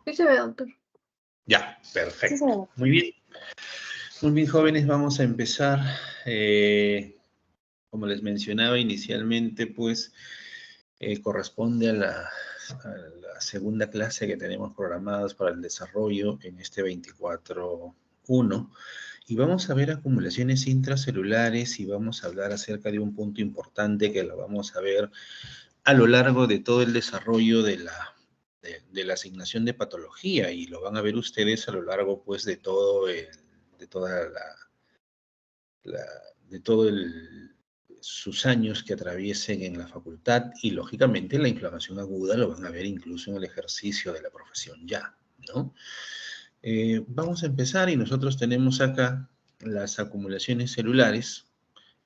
Sí se ve, doctor. Ya, perfecto. Sí se ve. Muy bien. Muy bien, jóvenes, vamos a empezar. Como les mencionaba inicialmente, pues corresponde a la segunda clase que tenemos programadas para el desarrollo en este 24.1. Y vamos a ver acumulaciones intracelulares y vamos a hablar acerca de un punto importante que lo vamos a ver a lo largo de todo el desarrollo de la asignación de patología, y lo van a ver ustedes a lo largo, pues, de todo de todo sus años que atraviesen en la facultad, y lógicamente la inflamación aguda lo van a ver incluso en el ejercicio de la profesión ya, ¿no? Vamos a empezar, y nosotros tenemos acá las acumulaciones celulares,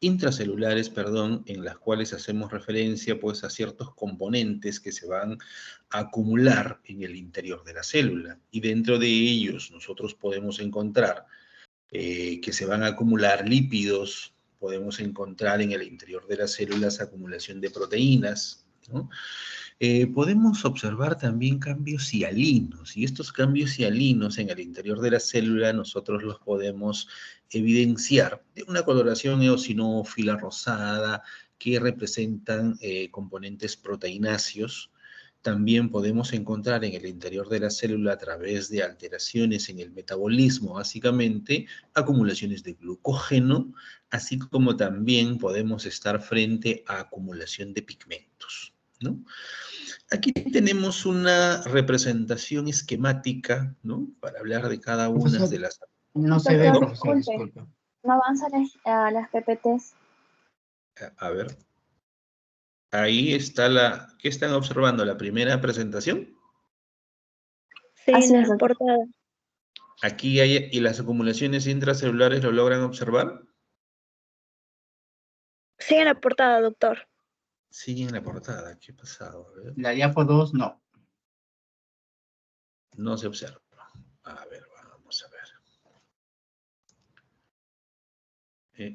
intracelulares, perdón, en las cuales hacemos referencia, pues, a ciertos componentes que se van a acumular en el interior de la célula, y dentro de ellos nosotros podemos encontrar que se van a acumular lípidos, podemos encontrar en el interior de las células acumulación de proteínas, ¿no? Podemos observar también cambios hialinos, y estos cambios hialinos en el interior de la célula nosotros los podemos evidenciar de una coloración eosinófila rosada que representan componentes proteináceos. También podemos encontrar en el interior de la célula, a través de alteraciones en el metabolismo, básicamente, acumulaciones de glucógeno, así como también podemos estar frente a acumulación de pigmentos, ¿no? Aquí tenemos una representación esquemática, ¿no? Para hablar de cada una Profesor, de las... no se ve, Doctor, profesor, disculpe. disculpe. No avanzan las PPTs. A ver, ahí está la... ¿Qué están observando? ¿La primera presentación? Sí, Así en es, la doctor. portada. Aquí hay... ¿Y las acumulaciones intracelulares lo logran observar? Sí, en la portada, doctor. Sí, en la portada. ¿Qué ha pasado? A ver. La diapo 2, no. No se observa. A ver, vamos a ver.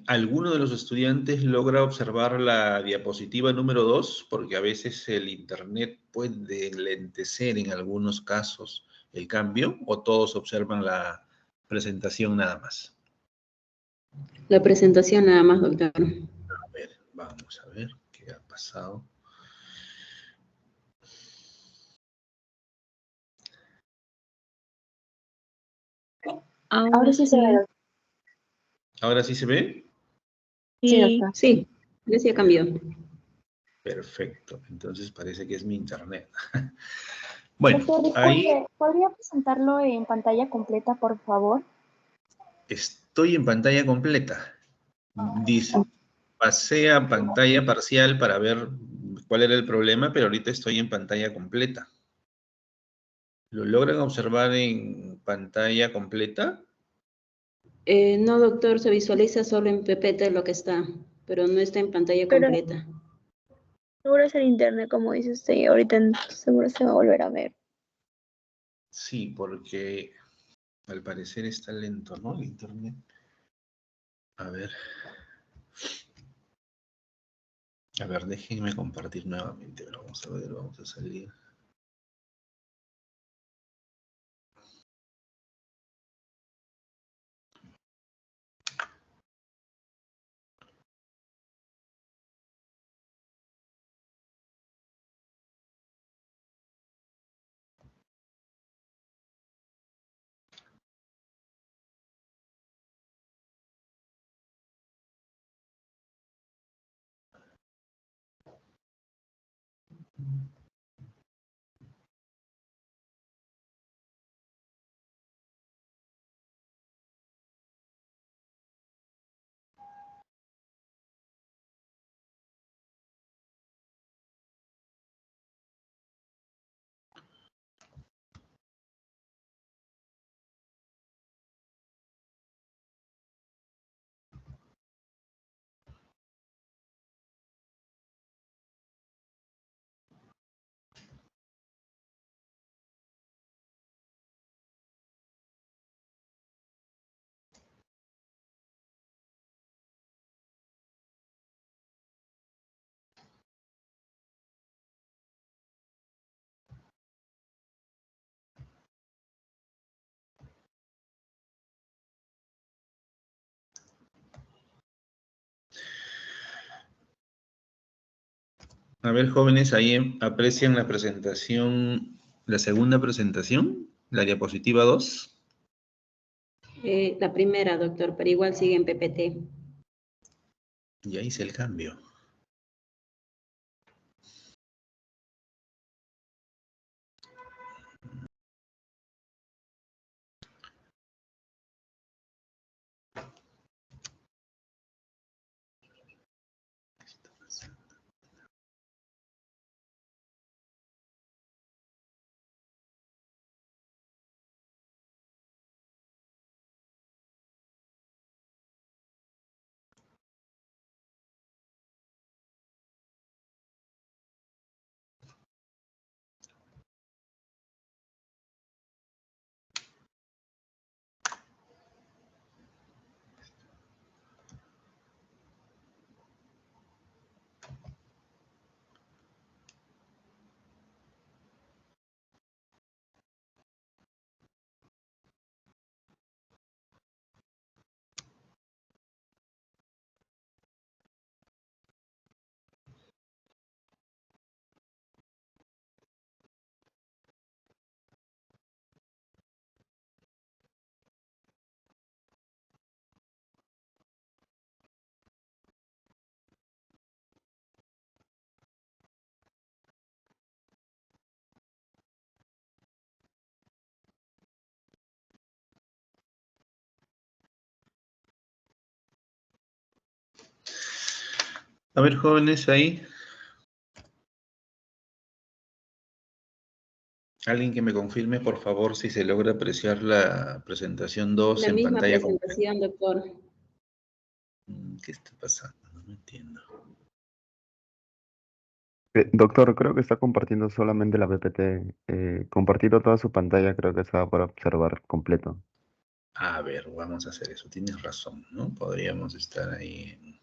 ¿Alguno de los estudiantes logra observar la diapositiva número 2? Porque a veces el internet puede lentecer en algunos casos el cambio, o todos observan la presentación nada más. La presentación nada más, doctor. A ver, vamos a ver qué ha pasado. Ahora sí se ve, doctor. ¿Ahora sí se ve? Sí, doctor. Sí, ya cambió. Perfecto. Entonces parece que es mi internet. Bueno, Doctor, disculpe, ahí ¿podría presentarlo en pantalla completa, por favor? estoy en pantalla completa. Dice, pasé a pantalla parcial para ver cuál era el problema, pero ahorita estoy en pantalla completa. ¿Lo logran observar en pantalla completa? No, doctor, se visualiza solo en PPT lo que está, pero no está en pantalla Pero completa. seguro es el internet, como dice usted, y ahorita seguro se va a volver a ver. Sí, porque al parecer está lento, ¿no? El internet. A ver. A ver, déjenme compartir nuevamente. Vamos a ver, vamos a salir. A ver, jóvenes, ahí aprecian la presentación, la segunda presentación, la diapositiva 2. La primera, doctor, pero igual sigue en PPT. Ya hice el cambio. A ver, jóvenes, ahí. Alguien que me confirme, por favor, si se logra apreciar la presentación 2 La en misma pantalla completa. presentación, doctor. ¿Qué está pasando? No entiendo. Doctor, creo que está compartiendo solamente la PPT. Compartido toda su pantalla, creo que se va a poder observar completo. A ver, vamos a hacer eso. Tienes razón, ¿no? Podríamos estar ahí.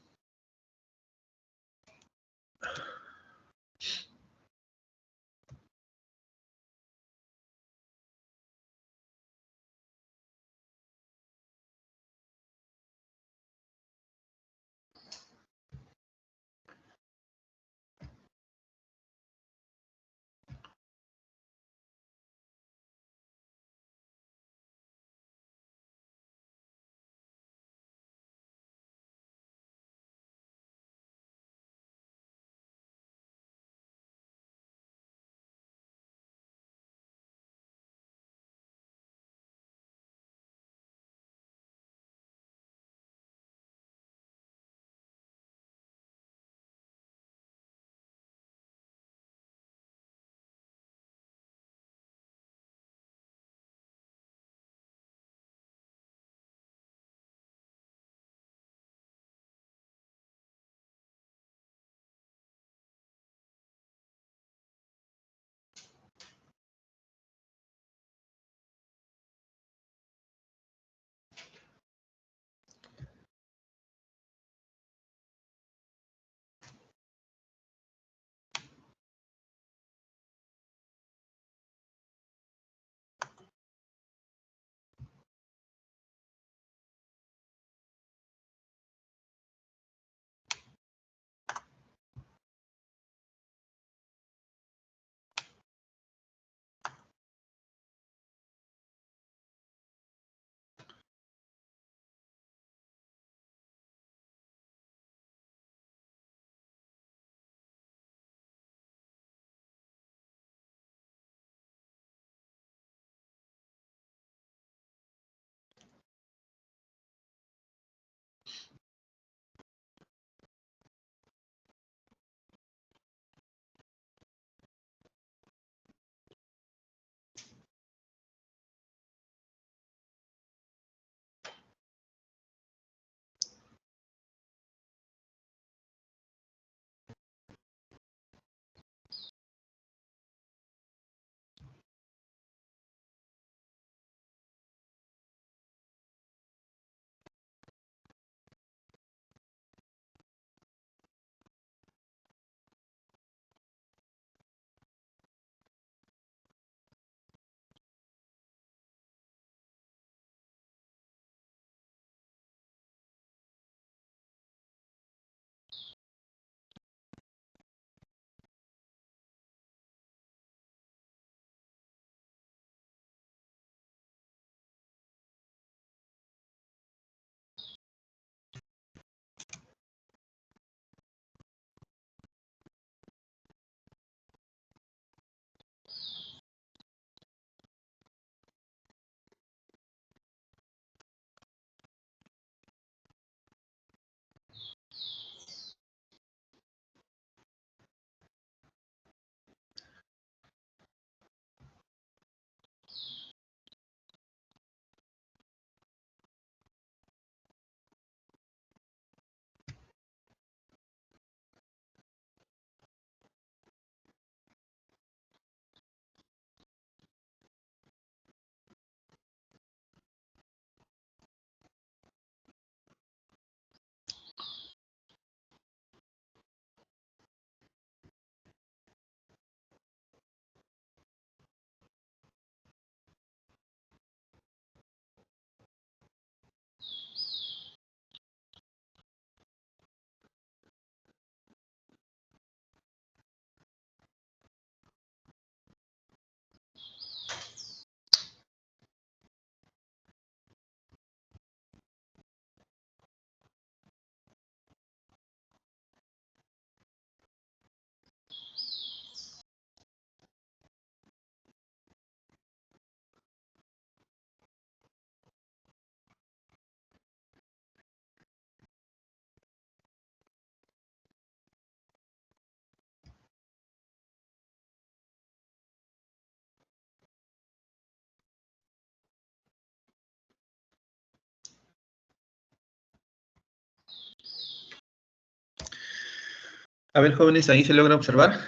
A ver, jóvenes, ¿ahí se logra observar?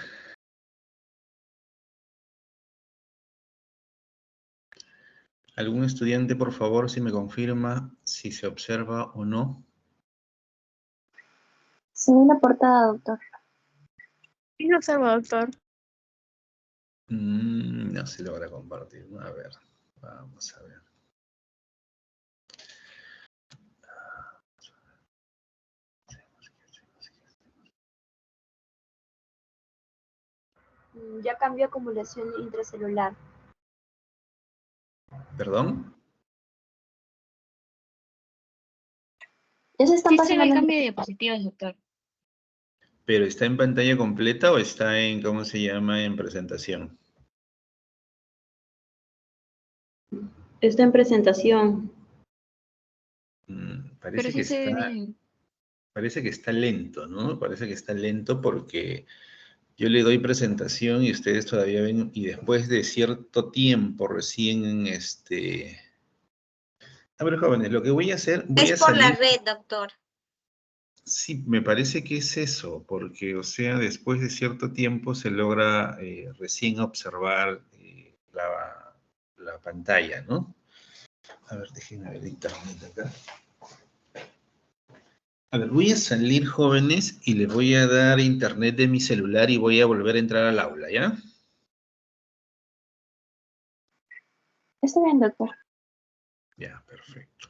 ¿Algún estudiante, por favor, si me confirma si se observa o no? Se ve la portada, doctor. Sí, lo observo, doctor. No se logra compartir. A ver, vamos a ver. Ya cambió acumulación intracelular. ¿Perdón? Ya se están Sí se pasando ve el las... cambio de diapositivas, doctor. ¿Pero está en pantalla completa o está en, cómo se llama, en presentación? Está en presentación. Pero Parece que sí se ve está, bien. parece que está lento, ¿no? Parece que está lento porque yo le doy presentación y ustedes todavía ven, y después de cierto tiempo recién, A ver, jóvenes, lo que voy a hacer, voy Es a por la salir. red, doctor. Sí, me parece que es eso, porque, o sea, después de cierto tiempo se logra recién observar la pantalla, ¿no? A ver, déjenme ver internet acá. A ver, voy a salir, jóvenes, y les voy a dar internet de mi celular y voy a volver a entrar al aula, ¿ya? Está bien, doctor. Ya, perfecto.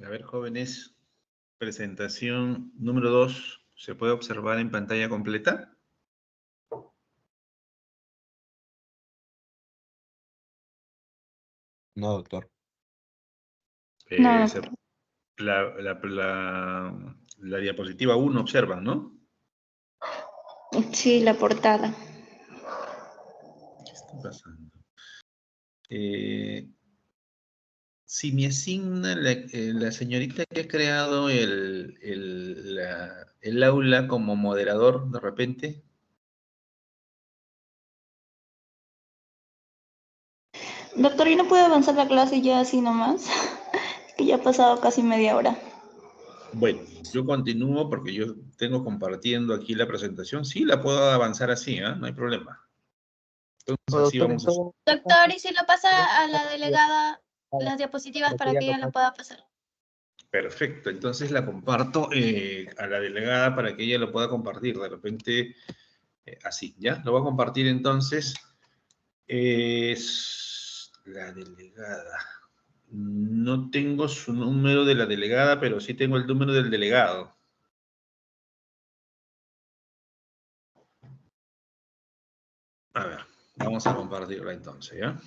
A ver, jóvenes, presentación número 2, ¿se puede observar en pantalla completa? No, doctor. No, Se- la diapositiva 1 observan, ¿no? Sí, la portada. ¿Qué está pasando? Si me asigna la señorita que ha creado el aula como moderador de repente. Doctor, ¿yo no puedo avanzar la clase ya así nomás? Que ya ha pasado casi media hora. Bueno, yo continúo porque yo tengo compartiendo aquí la presentación. Sí, la puedo avanzar así, ¿ah? No hay problema. Entonces, así vamos a... Doctor, ¿y si lo pasa a la delegada las diapositivas para que ella la pueda pasar? Perfecto, entonces la comparto a la delegada para que ella lo pueda compartir. De repente, así, ¿ya? Lo voy a compartir entonces. Es la delegada. No tengo su número de la delegada, pero sí tengo el número del delegado. A ver, vamos a compartirla entonces, ¿ya?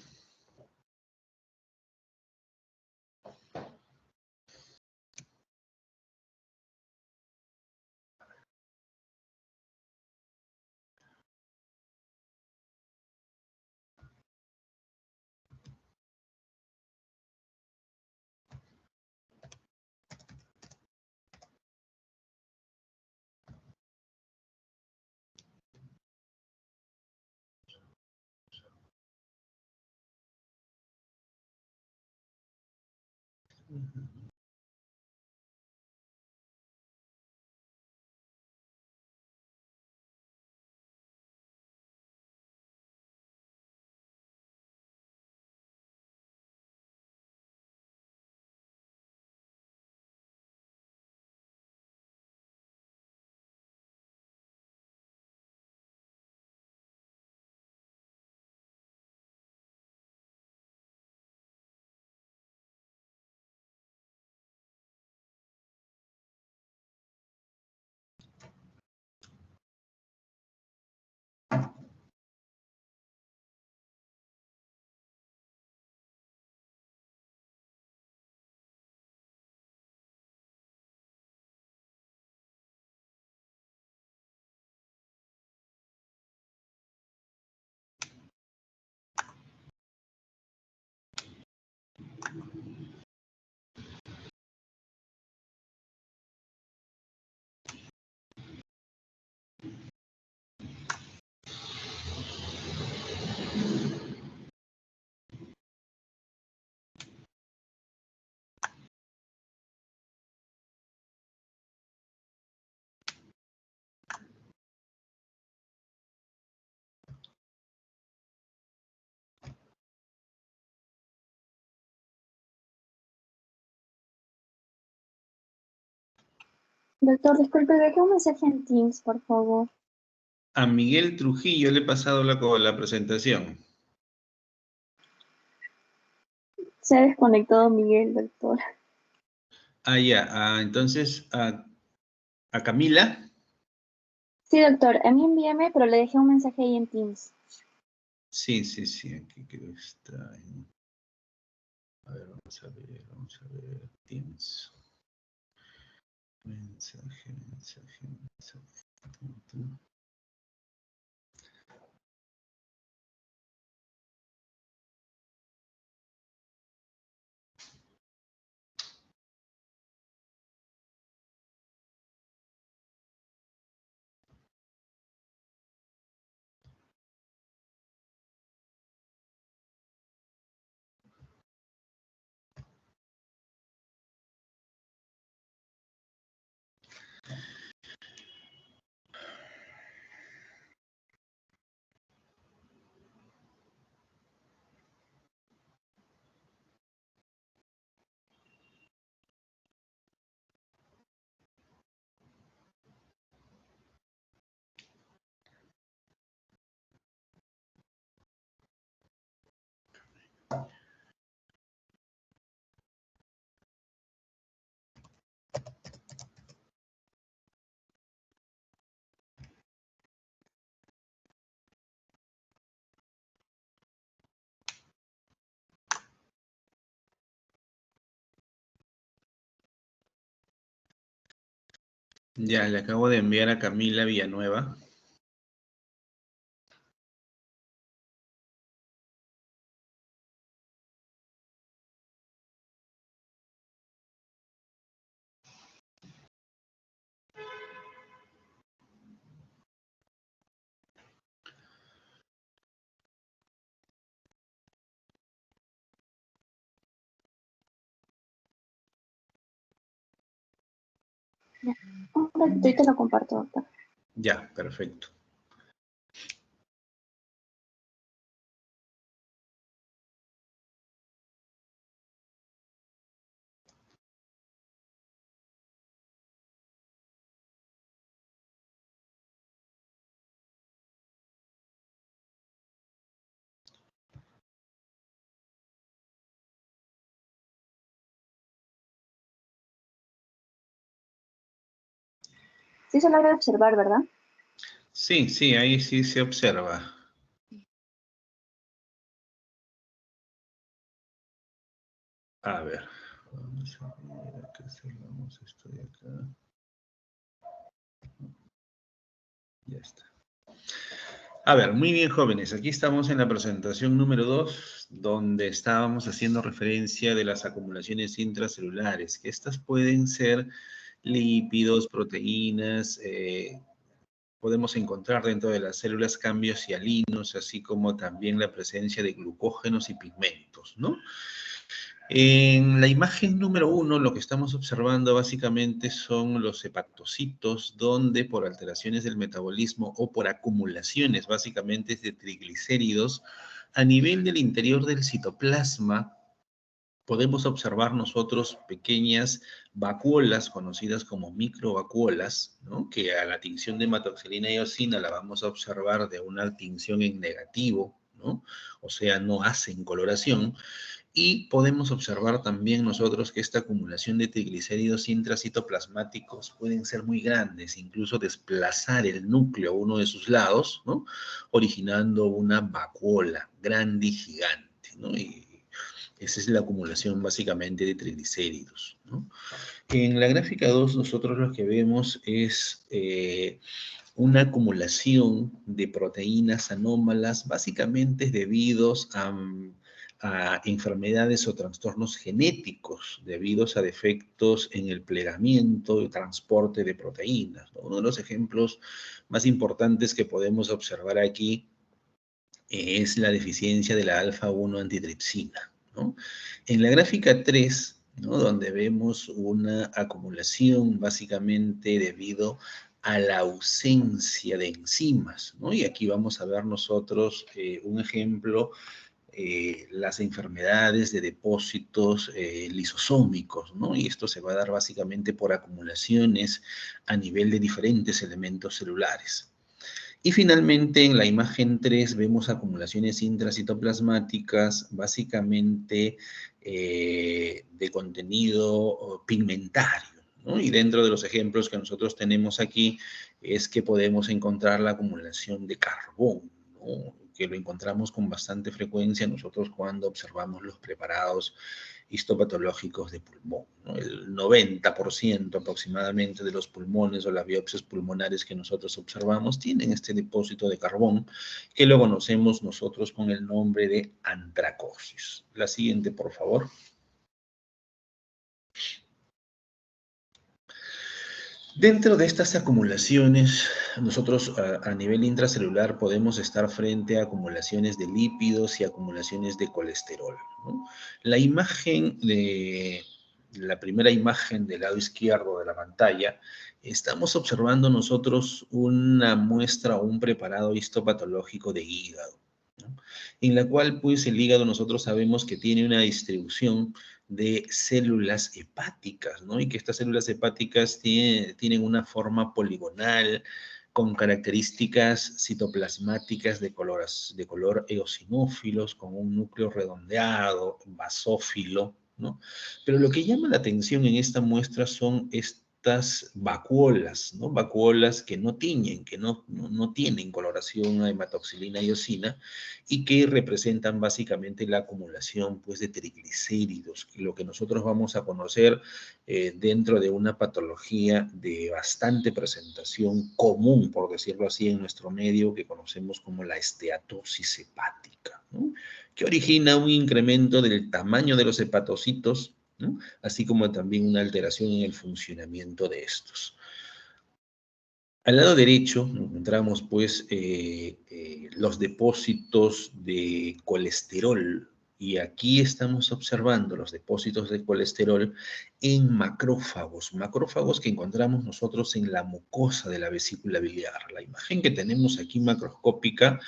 doctor, disculpe, deje un mensaje en Teams, por favor. A Miguel Trujillo le he pasado la presentación. Se ha desconectado Miguel, doctor. Ah, ya. Entonces, a Camila. Sí, doctor, a mí envíame, pero le dejé un mensaje ahí en Teams. Sí, sí, sí. Aquí creo que está. A ver, vamos a ver. Teams. Mensaje. Ya, le acabo de enviar a Camila Villanueva. Un ratito y te lo comparto, doctor. Ya, perfecto. Sí se logra observar, ¿verdad? Sí, sí, ahí sí se observa. A ver, vamos a ver acá, cerramos esto de acá. Ya está. A ver, muy bien, jóvenes. Aquí estamos en la presentación número 2, donde estábamos haciendo referencia de las acumulaciones intracelulares, que estas pueden ser lípidos, proteínas, podemos encontrar dentro de las células cambios hialinos, así como también la presencia de glucógenos y pigmentos, ¿no? En la imagen número 1, lo que estamos observando básicamente son los hepatocitos, donde por alteraciones del metabolismo o por acumulaciones básicamente de triglicéridos, a nivel del interior del citoplasma, podemos observar nosotros pequeñas vacuolas, conocidas como microvacuolas, ¿no? Que a la tinción de hematoxilina y eosina la vamos a observar de una tinción en negativo, ¿no? O sea, no hacen coloración. Y podemos observar también nosotros que esta acumulación de triglicéridos intracitoplasmáticos pueden ser muy grandes, incluso desplazar el núcleo a uno de sus lados, ¿no? Originando una vacuola grande y gigante, ¿no? Y esa es la acumulación básicamente de triglicéridos, ¿no? En la gráfica 2 nosotros lo que vemos es una acumulación de proteínas anómalas básicamente debidos a enfermedades o trastornos genéticos debidos a defectos en el plegamiento y transporte de proteínas, ¿no? Uno de los ejemplos más importantes que podemos observar aquí es la deficiencia de la alfa-1 antitripsina, ¿no? En la gráfica 3, ¿no? Donde vemos una acumulación básicamente debido a la ausencia de enzimas, ¿no? Y aquí vamos a ver nosotros un ejemplo, las enfermedades de depósitos lisosómicos, ¿no? Y esto se va a dar básicamente por acumulaciones a nivel de diferentes elementos celulares. Y finalmente, en la imagen 3 vemos acumulaciones intracitoplasmáticas, básicamente de contenido pigmentario, ¿no? Y dentro de los ejemplos que nosotros tenemos aquí es que podemos encontrar la acumulación de carbón, ¿no? Que lo encontramos con bastante frecuencia nosotros cuando observamos los preparados histopatológicos de pulmón, ¿no? El 90% aproximadamente de los pulmones o las biopsias pulmonares que nosotros observamos tienen este depósito de carbón que lo conocemos nosotros con el nombre de antracosis. La siguiente, por favor. Dentro de estas acumulaciones, nosotros a nivel intracelular podemos estar frente a acumulaciones de lípidos y acumulaciones de colesterol, ¿no? La primera imagen del lado izquierdo de la pantalla, estamos observando nosotros una muestra o un preparado histopatológico de hígado, ¿no? En la cual pues el hígado nosotros sabemos que tiene una distribución de células hepáticas, ¿no? Y que estas células hepáticas tienen una forma poligonal, con características citoplasmáticas de color eosinófilos, con un núcleo redondeado, basófilo, ¿no? Pero lo que llama la atención en esta muestra son estas vacuolas, ¿no? Vacuolas que no tiñen, que no tienen coloración a hematoxilina y eosina y que representan básicamente la acumulación, pues, de triglicéridos, lo que nosotros vamos a conocer dentro de una patología de bastante presentación común, por decirlo así, en nuestro medio, que conocemos como la esteatosis hepática, ¿no? Que origina un incremento del tamaño de los hepatocitos, ¿no? Así como también una alteración en el funcionamiento de estos. Al lado derecho encontramos pues los depósitos de colesterol, y aquí estamos observando los depósitos de colesterol en macrófagos que encontramos nosotros en la mucosa de la vesícula biliar. La imagen que tenemos aquí macroscópica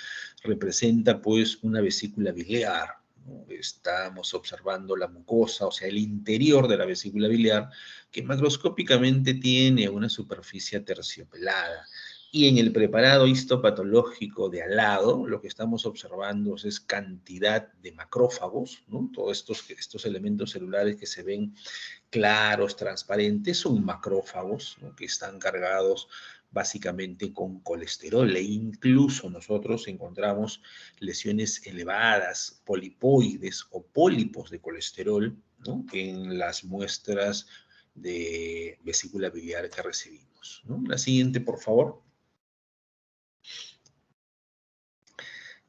representa pues una vesícula biliar, ¿no? Estamos observando la mucosa, o sea, el interior de la vesícula biliar, que macroscópicamente tiene una superficie aterciopelada. Y en el preparado histopatológico de al lado, lo que estamos observando es cantidad de macrófagos, ¿no? Todos estos elementos celulares que se ven claros, transparentes, son macrófagos, ¿no? Que están cargados básicamente con colesterol, e incluso nosotros encontramos lesiones elevadas, polipoides o pólipos de colesterol, ¿no? En las muestras de vesícula biliar que recibimos, ¿no? La siguiente, por favor.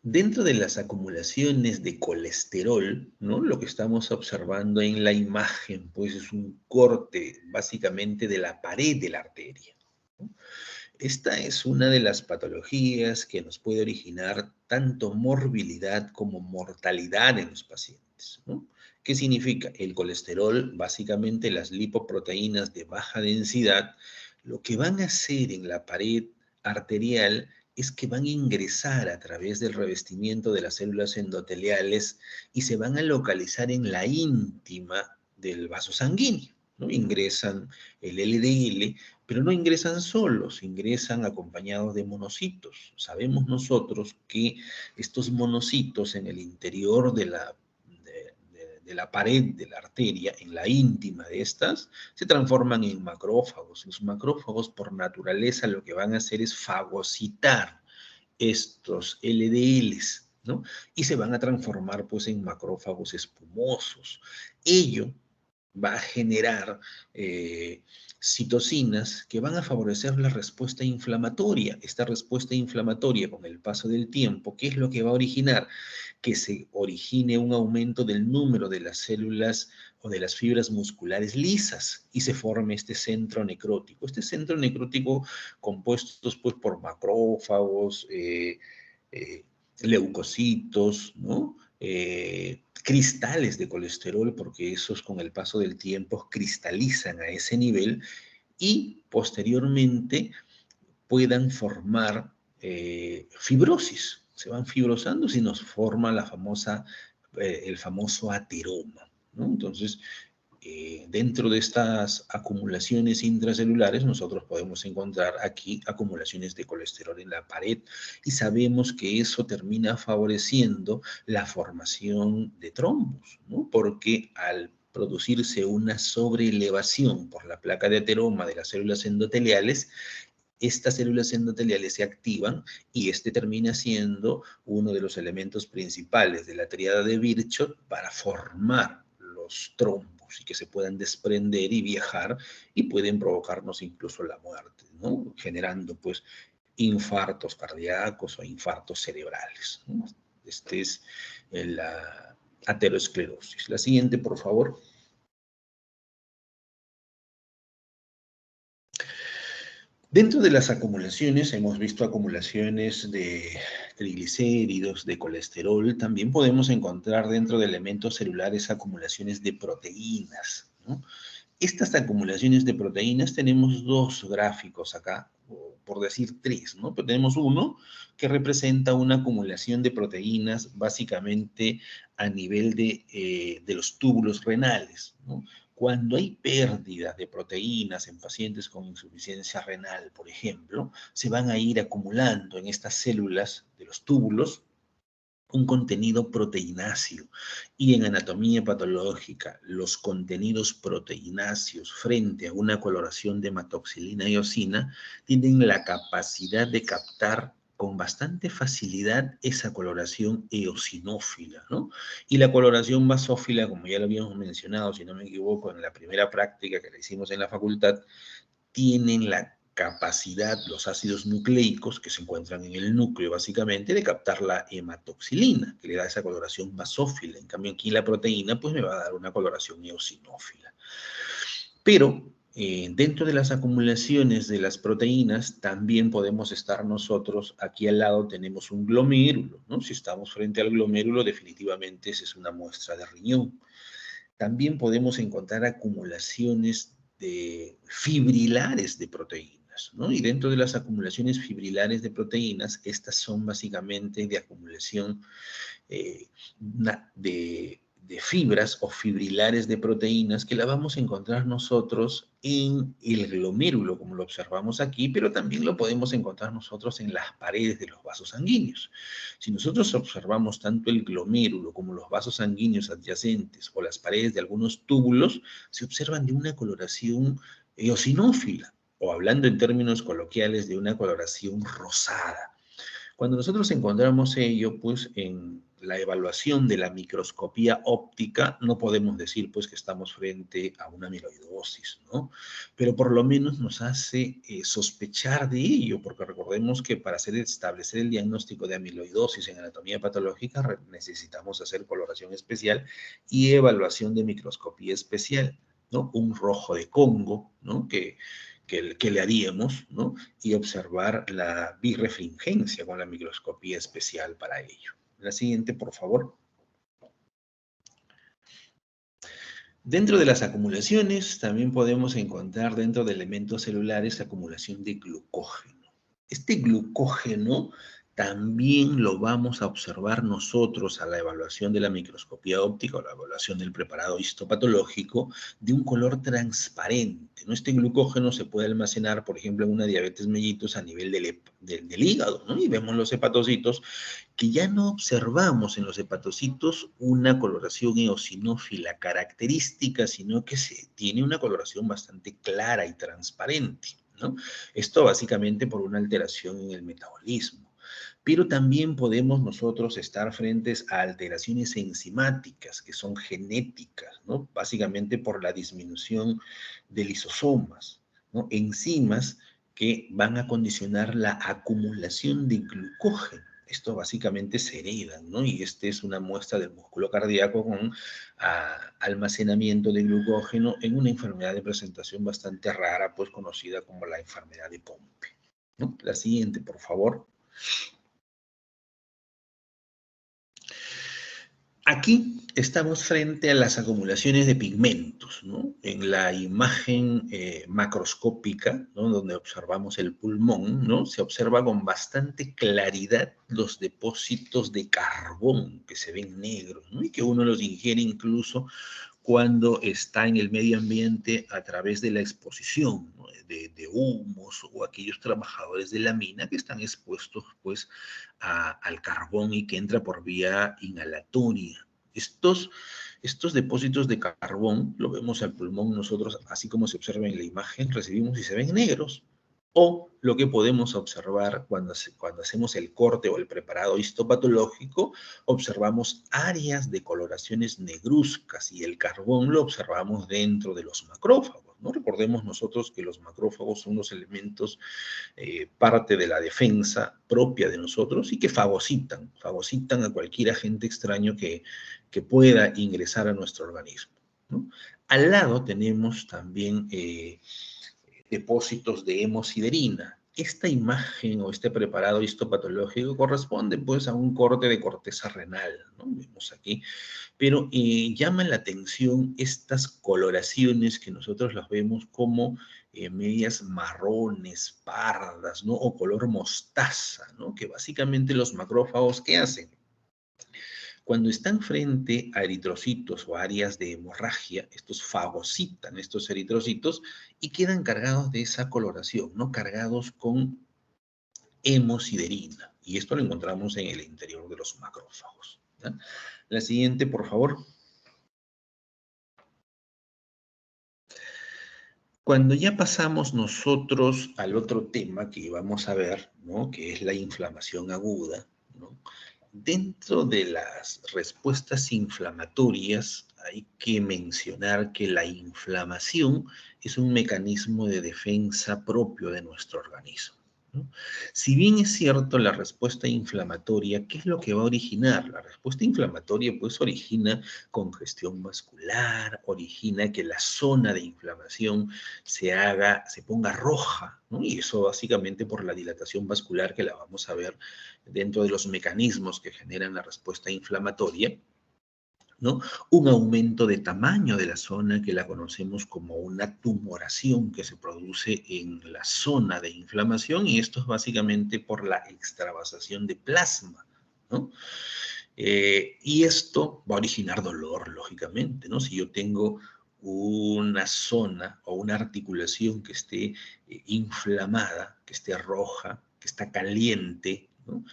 Dentro de las acumulaciones de colesterol, ¿no? Lo que estamos observando en la imagen, pues, es un corte básicamente de la pared de la arteria, ¿no? Esta es una de las patologías que nos puede originar tanto morbilidad como mortalidad en los pacientes, ¿no? ¿Qué significa? El colesterol, básicamente las lipoproteínas de baja densidad, lo que van a hacer en la pared arterial es que van a ingresar a través del revestimiento de las células endoteliales y se van a localizar en la íntima del vaso sanguíneo, ¿no? Ingresan el LDL, pero no ingresan solos, ingresan acompañados de monocitos. Sabemos nosotros que estos monocitos en el interior de la pared de la arteria, en la íntima de estas, se transforman en macrófagos. Los macrófagos, por naturaleza, lo que van a hacer es fagocitar estos LDLs, ¿no? Y se van a transformar, pues, en macrófagos espumosos. Ello va a generar citocinas que van a favorecer la respuesta inflamatoria. Esta respuesta inflamatoria, con el paso del tiempo, ¿qué es lo que va a originar? Que se origine un aumento del número de las células o de las fibras musculares lisas y se forme este centro necrótico. Este centro necrótico compuestos pues por macrófagos, leucocitos, ¿no? Cristales de colesterol, porque esos con el paso del tiempo cristalizan a ese nivel y posteriormente puedan formar fibrosis. Se van fibrosando y nos forma el famoso ateroma, ¿no? Entonces, dentro de estas acumulaciones intracelulares, nosotros podemos encontrar aquí acumulaciones de colesterol en la pared y sabemos que eso termina favoreciendo la formación de trombos, ¿no? Porque al producirse una sobreelevación por la placa de ateroma de las células endoteliales, estas células endoteliales se activan y este termina siendo uno de los elementos principales de la tríada de Virchow para formar los trombos y que se puedan desprender y viajar y pueden provocarnos incluso la muerte, ¿no? Generando pues infartos cardíacos o infartos cerebrales, ¿no? Este es la aterosclerosis. La siguiente, por favor. Dentro de las acumulaciones, hemos visto acumulaciones de triglicéridos, de colesterol. También podemos encontrar dentro de elementos celulares acumulaciones de proteínas, ¿no? Estas acumulaciones de proteínas tenemos dos gráficos acá, por decir tres, ¿no? Pero tenemos uno que representa una acumulación de proteínas básicamente a nivel de los túbulos renales, ¿no? Cuando hay pérdida de proteínas en pacientes con insuficiencia renal, por ejemplo, se van a ir acumulando en estas células de los túbulos un contenido proteináceo. Y en anatomía patológica, los contenidos proteináceos frente a una coloración de hematoxilina y eosina tienen la capacidad de captar con bastante facilidad esa coloración eosinófila, ¿no? Y la coloración basófila, como ya lo habíamos mencionado, si no me equivoco, en la primera práctica que la hicimos en la facultad, tienen la capacidad, los ácidos nucleicos que se encuentran en el núcleo básicamente, de captar la hematoxilina, que le da esa coloración basófila. En cambio aquí la proteína pues me va a dar una coloración eosinófila. Pero dentro de las acumulaciones de las proteínas también podemos estar nosotros, aquí al lado tenemos un glomérulo, ¿no? Si estamos frente al glomérulo, definitivamente esa es una muestra de riñón. También podemos encontrar acumulaciones de fibrilares de proteínas, ¿no? Y dentro de las acumulaciones fibrilares de proteínas, estas son básicamente de acumulación de fibras o fibrilares de proteínas que la vamos a encontrar nosotros en el glomérulo, como lo observamos aquí, pero también lo podemos encontrar nosotros en las paredes de los vasos sanguíneos. Si nosotros observamos tanto el glomérulo como los vasos sanguíneos adyacentes o las paredes de algunos túbulos, se observan de una coloración eosinófila, o hablando en términos coloquiales, de una coloración rosada. Cuando nosotros encontramos ello, pues en la evaluación de la microscopía óptica, no podemos decir pues que estamos frente a una amiloidosis, ¿no? Pero por lo menos nos hace sospechar de ello, porque recordemos que para establecer el diagnóstico de amiloidosis en anatomía patológica necesitamos hacer coloración especial y evaluación de microscopía especial, ¿no? Un rojo de Congo, ¿no? Que le haríamos, ¿no? Y observar la birrefringencia con la microscopía especial para ello. La siguiente, por favor. Dentro de las acumulaciones, también podemos encontrar dentro de elementos celulares acumulación de glucógeno. Este glucógeno también lo vamos a observar nosotros a la evaluación de la microscopía óptica o la evaluación del preparado histopatológico de un color transparente, ¿no? Este glucógeno se puede almacenar, por ejemplo, en una diabetes mellitus a nivel del hígado, ¿no? Y vemos los hepatocitos que ya no observamos en los hepatocitos una coloración eosinófila característica, sino que se tiene una coloración bastante clara y transparente, ¿no? Esto básicamente por una alteración en el metabolismo. Pero también podemos nosotros estar frentes a alteraciones enzimáticas que son genéticas, ¿no? Básicamente por la disminución de lisosomas, ¿no? Enzimas que van a condicionar la acumulación de glucógeno. Esto básicamente se heredan, ¿no? Y esta es una muestra del músculo cardíaco con almacenamiento de glucógeno en una enfermedad de presentación bastante rara, pues conocida como la enfermedad de Pompe, ¿no? La siguiente, por favor. Aquí estamos frente a las acumulaciones de pigmentos, ¿no? En la imagen macroscópica, ¿no? Donde observamos el pulmón, ¿no? Se observa con bastante claridad los depósitos de carbón que se ven negros, ¿no? Y que uno los ingiere incluso cuando está en el medio ambiente a través de la exposición, ¿no? de humos o aquellos trabajadores de la mina que están expuestos pues al carbón y que entra por vía inhalatoria. Estos depósitos de carbón, lo vemos al pulmón nosotros, así como se observa en la imagen, recibimos y se ven negros. O lo que podemos observar cuando hacemos el corte o el preparado histopatológico, observamos áreas de coloraciones negruzcas y el carbón lo observamos dentro de los macrófagos, ¿no? Recordemos nosotros que los macrófagos son los elementos, parte de la defensa propia de nosotros y que fagocitan a cualquier agente extraño que pueda ingresar a nuestro organismo, ¿no? Al lado tenemos también depósitos de hemosiderina. Esta imagen o este preparado histopatológico corresponde pues a un corte de corteza renal, ¿no? Vemos aquí, pero llaman la atención estas coloraciones que nosotros las vemos como medias marrones, pardas, ¿no? O color mostaza, ¿no? Que básicamente los macrófagos, ¿qué hacen? Cuando están frente a eritrocitos o áreas de hemorragia, estos fagocitan estos eritrocitos y quedan cargados de esa coloración, ¿no? Cargados con hemosiderina. Y esto lo encontramos en el interior de los macrófagos, ¿ya? La siguiente, por favor. Cuando ya pasamos nosotros al otro tema que vamos a ver, ¿no? Que es la inflamación aguda, ¿no? Dentro de las respuestas inflamatorias hay que mencionar que la inflamación es un mecanismo de defensa propio de nuestro organismo, ¿no? Si bien es cierto la respuesta inflamatoria, ¿qué es lo que va a originar? La respuesta inflamatoria pues origina congestión vascular, origina que la zona de inflamación se ponga roja, ¿no? Y eso básicamente por la dilatación vascular que la vamos a ver dentro de los mecanismos que generan la respuesta inflamatoria, ¿no? Un aumento de tamaño de la zona que la conocemos como una tumoración que se produce en la zona de inflamación, y esto es básicamente por la extravasación de plasma, ¿no? Y esto va a originar dolor, lógicamente, ¿no? Si yo tengo una zona o una articulación que esté inflamada, que esté roja, que está caliente, ¿no?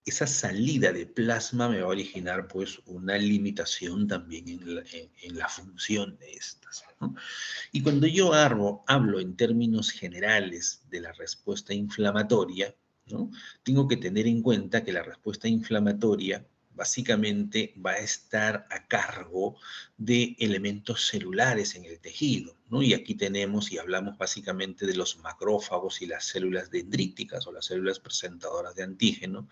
Esa salida de plasma me va a originar pues una limitación también en la función de estas, ¿no? Y cuando yo hablo en términos generales de la respuesta inflamatoria, ¿no? Tengo que tener en cuenta que la respuesta inflamatoria básicamente va a estar a cargo de elementos celulares en el tejido, ¿no? Y aquí tenemos y hablamos básicamente de los macrófagos y las células dendríticas o las células presentadoras de antígeno,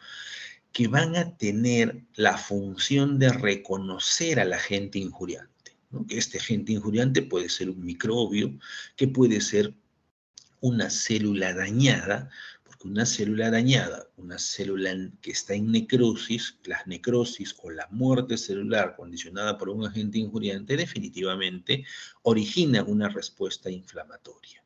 que van a tener la función de reconocer al agente injuriante, ¿no? Que este agente injuriante puede ser un microbio, que puede ser una célula dañada, porque una célula dañada, una célula que está en necrosis, la necrosis o la muerte celular condicionada por un agente injuriante definitivamente origina una respuesta inflamatoria.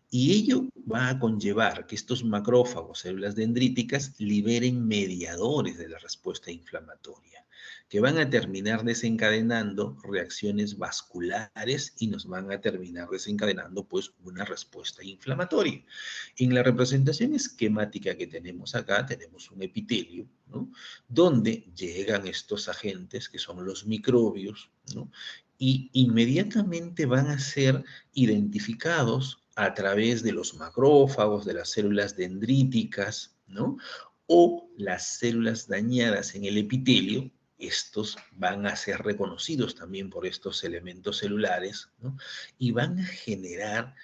Y ello va a conllevar que estos macrófagos, células dendríticas, liberen mediadores de la respuesta inflamatoria, que van a terminar desencadenando reacciones vasculares y nos van a terminar desencadenando pues una respuesta inflamatoria. En la representación esquemática que tenemos acá, tenemos un epitelio, ¿no? Donde llegan estos agentes que son los microbios, ¿no? Y inmediatamente van a ser identificados a través de los macrófagos, de las células dendríticas, ¿no? O las células dañadas en el epitelio. Estos van a ser reconocidos también por estos elementos celulares, ¿no? Y van a generar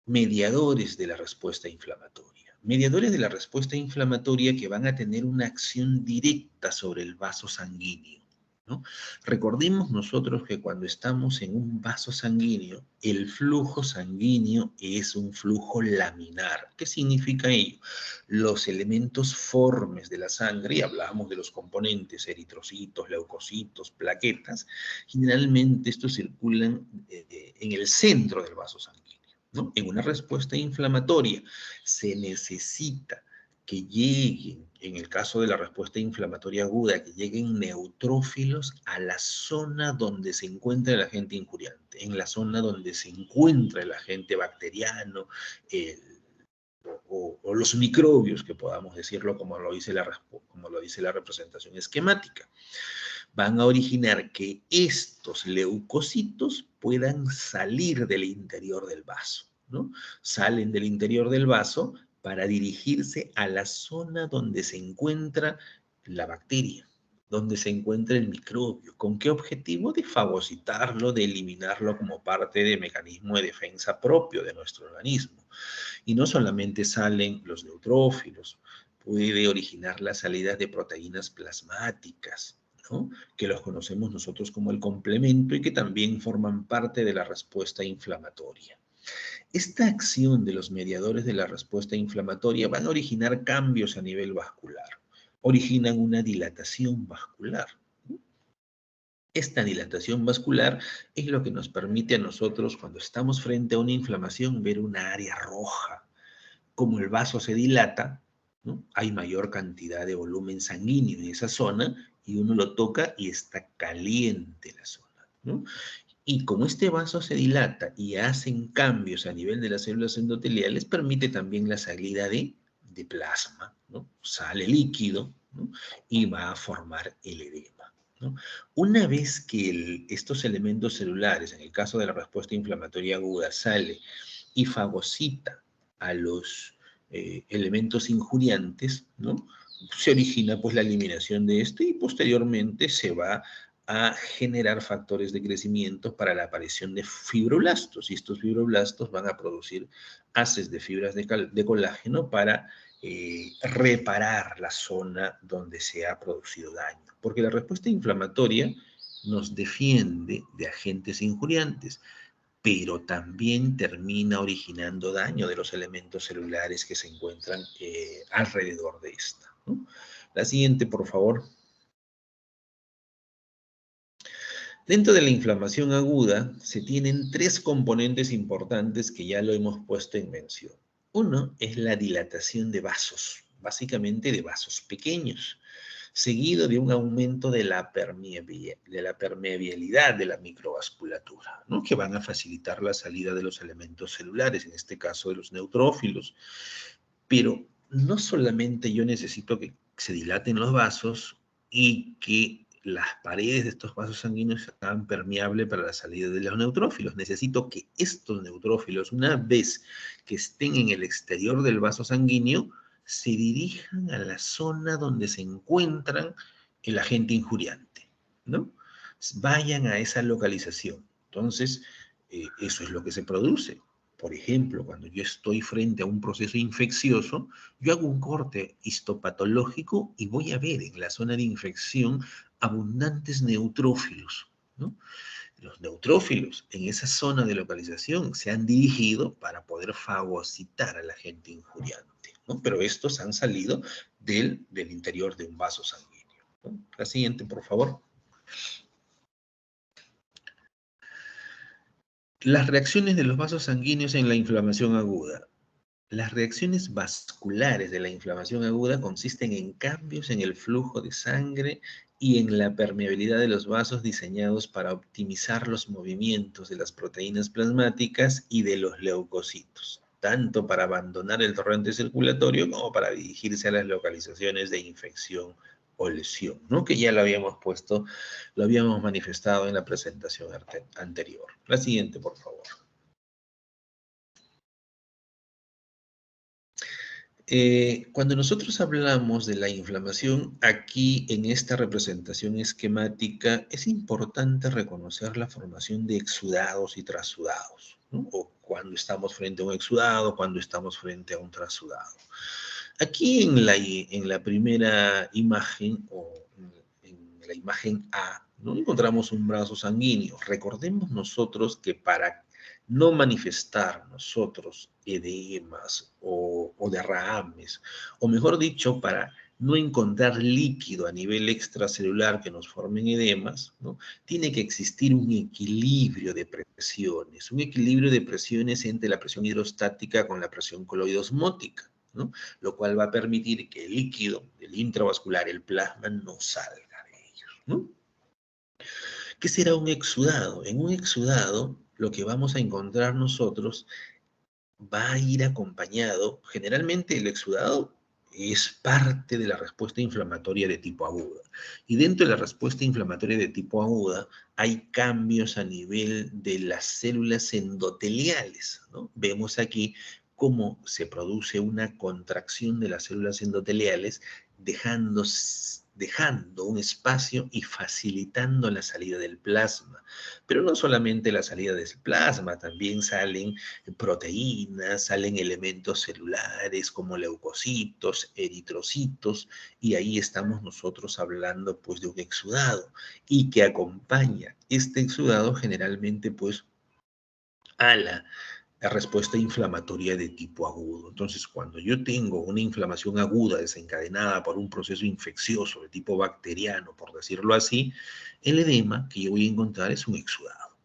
mediadores de la respuesta inflamatoria. Mediadores de la respuesta inflamatoria que van a tener una acción directa sobre el vaso sanguíneo, ¿no? Recordemos nosotros que cuando estamos en un vaso sanguíneo, el flujo sanguíneo es un flujo laminar. ¿Qué significa ello? Los elementos formes de la sangre, y hablábamos de los componentes eritrocitos, leucocitos, plaquetas, generalmente estos circulan en el centro del vaso sanguíneo, ¿no? En una respuesta inflamatoria se necesita que lleguen, en el caso de la respuesta inflamatoria aguda, que lleguen neutrófilos a la zona donde se encuentra el agente injuriante, en la zona donde se encuentra el agente bacteriano, o los microbios, que podamos decirlo como lo dice la representación esquemática. Van a originar que estos leucocitos puedan salir del interior del vaso, ¿no? Salen del interior del vaso para dirigirse a la zona donde se encuentra la bacteria, donde se encuentra el microbio. ¿Con qué objetivo? De fagocitarlo, de eliminarlo como parte del mecanismo de defensa propio de nuestro organismo. Y no solamente salen los neutrófilos, puede originar la salida de proteínas plasmáticas, ¿no? Que los conocemos nosotros como el complemento y que también forman parte de la respuesta inflamatoria. Esta acción de los mediadores de la respuesta inflamatoria van a originar cambios a nivel vascular, originan una dilatación vascular. Esta dilatación vascular es lo que nos permite a nosotros, cuando estamos frente a una inflamación, ver una área roja. Como el vaso se dilata, ¿no? Hay mayor cantidad de volumen sanguíneo en esa zona y uno lo toca y está caliente la zona, ¿no? Y como este vaso se dilata y hacen cambios a nivel de las células endoteliales, permite también la salida de de plasma, ¿no? Sale líquido, ¿no? Y va a formar el edema, ¿no? Una vez que estos elementos celulares, en el caso de la respuesta inflamatoria aguda, sale y fagocita a los elementos injuriantes, ¿no? Se origina pues la eliminación de esto y posteriormente se va a generar factores de crecimiento para la aparición de fibroblastos, y estos fibroblastos van a producir haces de fibras de colágeno para reparar la zona donde se ha producido daño, porque la respuesta inflamatoria nos defiende de agentes injuriantes, pero también termina originando daño de los elementos celulares que se encuentran alrededor de esta, ¿no? La siguiente, por favor. Dentro de la inflamación aguda se tienen tres componentes importantes que ya lo hemos puesto en mención. Uno es la dilatación de vasos, básicamente de vasos pequeños, seguido de un aumento de la permeabilidad de la microvasculatura, ¿no? Que van a facilitar la salida de los elementos celulares, en este caso de los neutrófilos. Pero no solamente yo necesito que se dilaten los vasos y que las paredes de estos vasos sanguíneos sean permeables para la salida de los neutrófilos. Necesito que estos neutrófilos, una vez que estén en el exterior del vaso sanguíneo, se dirijan a la zona donde se encuentran el agente injuriante, ¿no? Vayan a esa localización. Entonces, eso es lo que se produce. Por ejemplo, cuando yo estoy frente a un proceso infeccioso, yo hago un corte histopatológico y voy a ver en la zona de infección abundantes neutrófilos, ¿no? Los neutrófilos en esa zona de localización se han dirigido para poder fagocitar al agente injuriante, ¿no? Pero estos han salido del interior de un vaso sanguíneo, ¿no? La siguiente, por favor. Las reacciones de los vasos sanguíneos en la inflamación aguda. Las reacciones vasculares de la inflamación aguda consisten en cambios en el flujo de sangre y en la permeabilidad de los vasos diseñados para optimizar los movimientos de las proteínas plasmáticas y de los leucocitos, tanto para abandonar el torrente circulatorio como para dirigirse a las localizaciones de infección o lesión, ¿no? Que ya lo habíamos puesto, lo habíamos manifestado en la presentación anterior. La siguiente, por favor. Cuando nosotros hablamos de la inflamación, aquí en esta representación esquemática, es importante reconocer la formación de exudados y trasudados, ¿no? O cuando estamos frente a un exudado, cuando estamos frente a un trasudado. Aquí en la primera imagen, o en la imagen A, ¿no? Encontramos un vaso sanguíneo. Recordemos nosotros que para no manifestar nosotros edemas o derrames, o mejor dicho, para no encontrar líquido a nivel extracelular que nos formen edemas, ¿no? Tiene que existir un equilibrio de presiones entre la presión hidrostática con la presión coloidosmótica, ¿no? Lo cual va a permitir que el líquido, el intravascular, el plasma, no salga de ellos, ¿no? ¿Qué será un exudado? En un exudado, lo que vamos a encontrar nosotros va a ir acompañado, generalmente el exudado es parte de la respuesta inflamatoria de tipo aguda. Y dentro de la respuesta inflamatoria de tipo aguda hay cambios a nivel de las células endoteliales, ¿no? Vemos aquí cómo se produce una contracción de las células endoteliales, dejando un espacio y facilitando la salida del plasma. Pero no solamente la salida del plasma, también salen proteínas, salen elementos celulares como leucocitos, eritrocitos, y ahí estamos nosotros hablando pues de un exudado, y que acompaña este exudado generalmente pues a la respuesta inflamatoria de tipo agudo. Entonces, cuando yo tengo una inflamación aguda desencadenada por un proceso infeccioso de tipo bacteriano, por decirlo así, el edema que yo voy a encontrar es un exudado.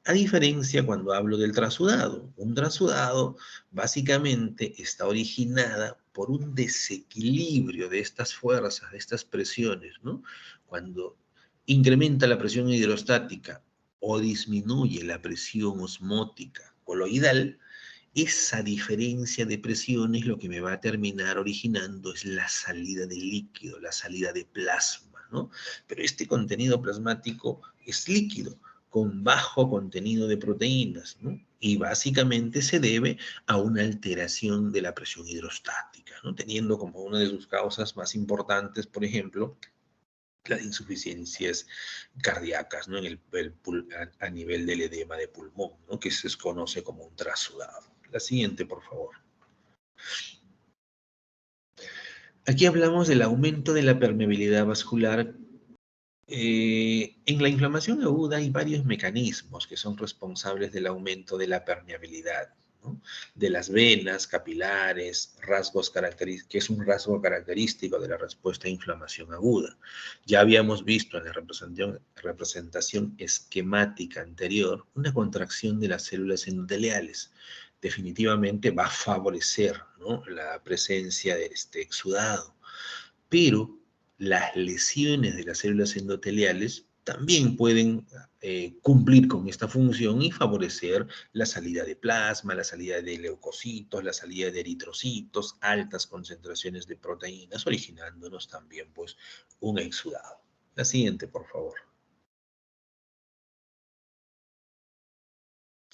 A diferencia cuando hablo del trasudado. Un trasudado básicamente está originada por un desequilibrio de estas fuerzas, de estas presiones, ¿no? Cuando incrementa la presión hidrostática o disminuye la presión osmótica coloidal, esa diferencia de presiones lo que me va a terminar originando es la salida de líquido, la salida de plasma, ¿no? Pero este contenido plasmático es líquido, con bajo contenido de proteínas, ¿no? Y básicamente se debe a una alteración de la presión hidrostática, ¿no? Teniendo como una de sus causas más importantes, por ejemplo, las insuficiencias cardíacas, ¿no? A nivel del edema de pulmón, ¿no? Que se conoce como un trasudado. La siguiente, por favor. Aquí hablamos del aumento de la permeabilidad vascular. En la inflamación aguda hay varios mecanismos que son responsables del aumento de la permeabilidad, ¿no? De las venas, capilares, que es un rasgo característico de la respuesta a inflamación aguda. Ya habíamos visto en la representación esquemática anterior una contracción de las células endoteliales. Definitivamente va a favorecer, ¿no?, la presencia de este exudado. Pero las lesiones de las células endoteliales también pueden cumplir con esta función y favorecer la salida de plasma, la salida de leucocitos, la salida de eritrocitos, altas concentraciones de proteínas, originándonos también pues un exudado. La siguiente, por favor.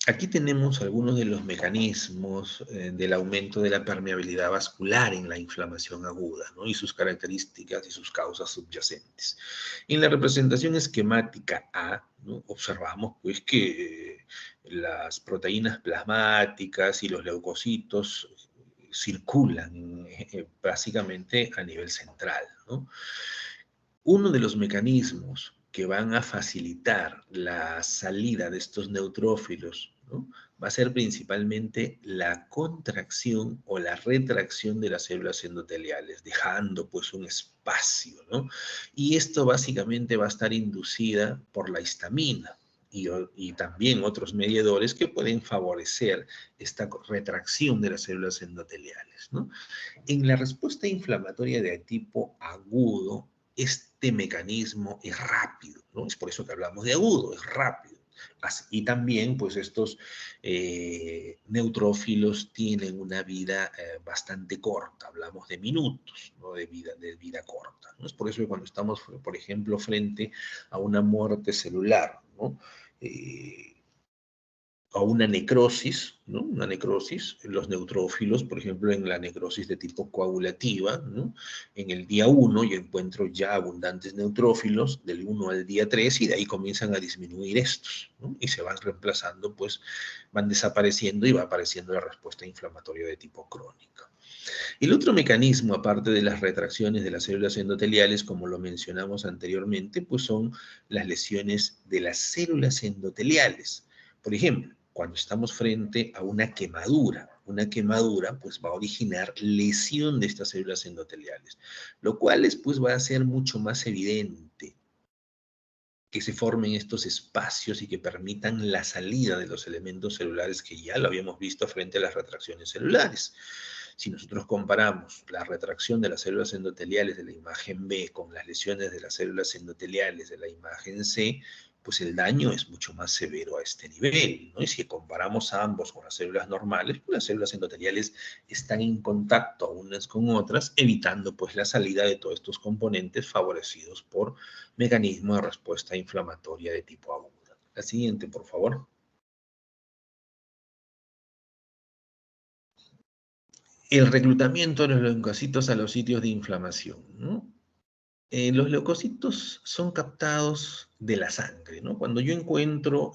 Aquí tenemos algunos de los mecanismos del aumento de la permeabilidad vascular en la inflamación aguda, ¿no? Y sus características y sus causas subyacentes. En la representación esquemática A, ¿no?, observamos pues que las proteínas plasmáticas y los leucocitos circulan básicamente a nivel central, ¿no? Uno de los mecanismos que van a facilitar la salida de estos neutrófilos, ¿no?, va a ser principalmente la contracción o la retracción de las células endoteliales, dejando pues un espacio, ¿no? Y esto básicamente va a estar inducida por la histamina y también otros mediadores que pueden favorecer esta retracción de las células endoteliales, ¿no? En la respuesta inflamatoria de tipo agudo, este mecanismo es rápido, ¿no? Es por eso que hablamos de agudo, es rápido. Y también, pues, estos neutrófilos tienen una vida bastante corta, hablamos de minutos, ¿no?, de vida corta, ¿no? Es por eso que cuando estamos, por ejemplo, frente a una muerte celular, ¿no?, a una necrosis, ¿no?, una necrosis, los neutrófilos, por ejemplo, en la necrosis de tipo coagulativa, ¿no?, en el día 1 yo encuentro ya abundantes neutrófilos del 1 al día 3 y de ahí comienzan a disminuir estos, ¿no?, y se van reemplazando, pues van desapareciendo y va apareciendo la respuesta inflamatoria de tipo crónica. El otro mecanismo, aparte de las retracciones de las células endoteliales, como lo mencionamos anteriormente, pues son las lesiones de las células endoteliales. Por ejemplo, cuando estamos frente a una quemadura pues va a originar lesión de estas células endoteliales, lo cual pues va a ser mucho más evidente que se formen estos espacios y que permitan la salida de los elementos celulares que ya lo habíamos visto frente a las retracciones celulares. Si nosotros comparamos la retracción de las células endoteliales de la imagen B con las lesiones de las células endoteliales de la imagen C, pues el daño es mucho más severo a este nivel, ¿no? Y si comparamos a ambos con las células normales, pues las células endoteliales están en contacto unas con otras, evitando pues la salida de todos estos componentes favorecidos por mecanismos de respuesta inflamatoria de tipo aguda. La siguiente, por favor. El reclutamiento de los leucocitos a los sitios de inflamación, ¿no? Los leucocitos son captados de la sangre, ¿no? Cuando yo encuentro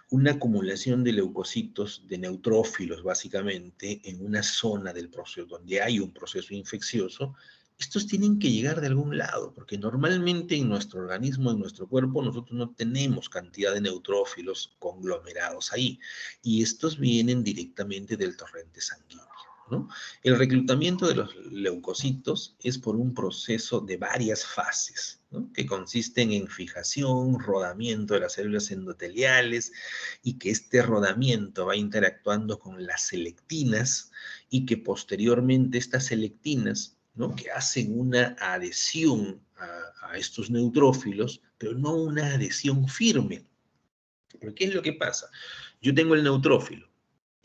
una acumulación de leucocitos, de neutrófilos básicamente, en una zona del proceso donde hay un proceso infeccioso, estos tienen que llegar de algún lado, porque normalmente en nuestro organismo, en nuestro cuerpo, nosotros no tenemos cantidad de neutrófilos conglomerados ahí, y estos vienen directamente del torrente sanguíneo, ¿no? El reclutamiento de los leucocitos es por un proceso de varias fases, ¿no?, que consisten en fijación, rodamiento de las células endoteliales, y que este rodamiento va interactuando con las selectinas, y que posteriormente estas selectinas, ¿no?, que hacen una adhesión a estos neutrófilos, pero no una adhesión firme. ¿Pero qué es lo que pasa? Yo tengo el neutrófilo,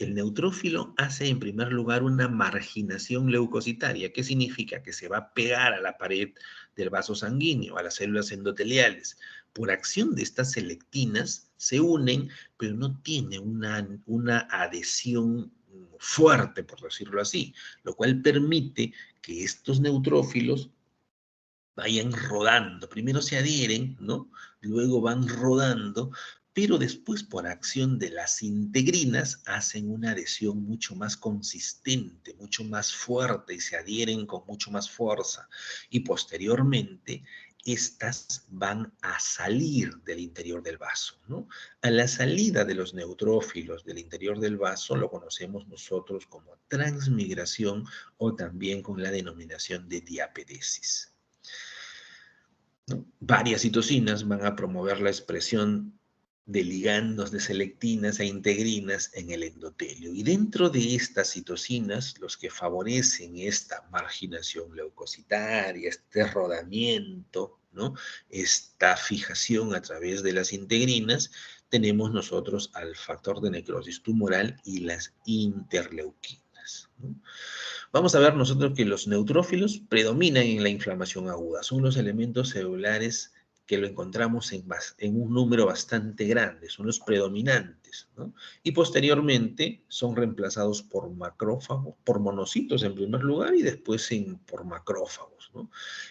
El neutrófilo hace en primer lugar una marginación leucocitaria. ¿Qué significa? Que se va a pegar a la pared del vaso sanguíneo, a las células endoteliales. Por acción de estas selectinas se unen, pero no tiene una adhesión fuerte, por decirlo así, lo cual permite que estos neutrófilos vayan rodando. Primero se adhieren, ¿no? Luego van rodando, pero después por acción de las integrinas hacen una adhesión mucho más consistente, mucho más fuerte y se adhieren con mucho más fuerza. Y posteriormente, estas van a salir del interior del vaso, ¿no? A la salida de los neutrófilos del interior del vaso lo conocemos nosotros como transmigración o también con la denominación de diapedesis, ¿no? Varias citocinas van a promover la expresión de ligandos de selectinas e integrinas en el endotelio. Y dentro de estas citocinas, los que favorecen esta marginación leucocitaria, este rodamiento, ¿no? Esta fijación a través de las integrinas, tenemos nosotros al factor de necrosis tumoral y las interleuquinas, ¿no? Vamos a ver nosotros que los neutrófilos predominan en la inflamación aguda. Son los elementos celulares que lo encontramos en un número bastante grande, son los predominantes, ¿no? Y posteriormente son reemplazados por macrófagos, por monocitos en primer lugar y después por macrófagos, ¿no?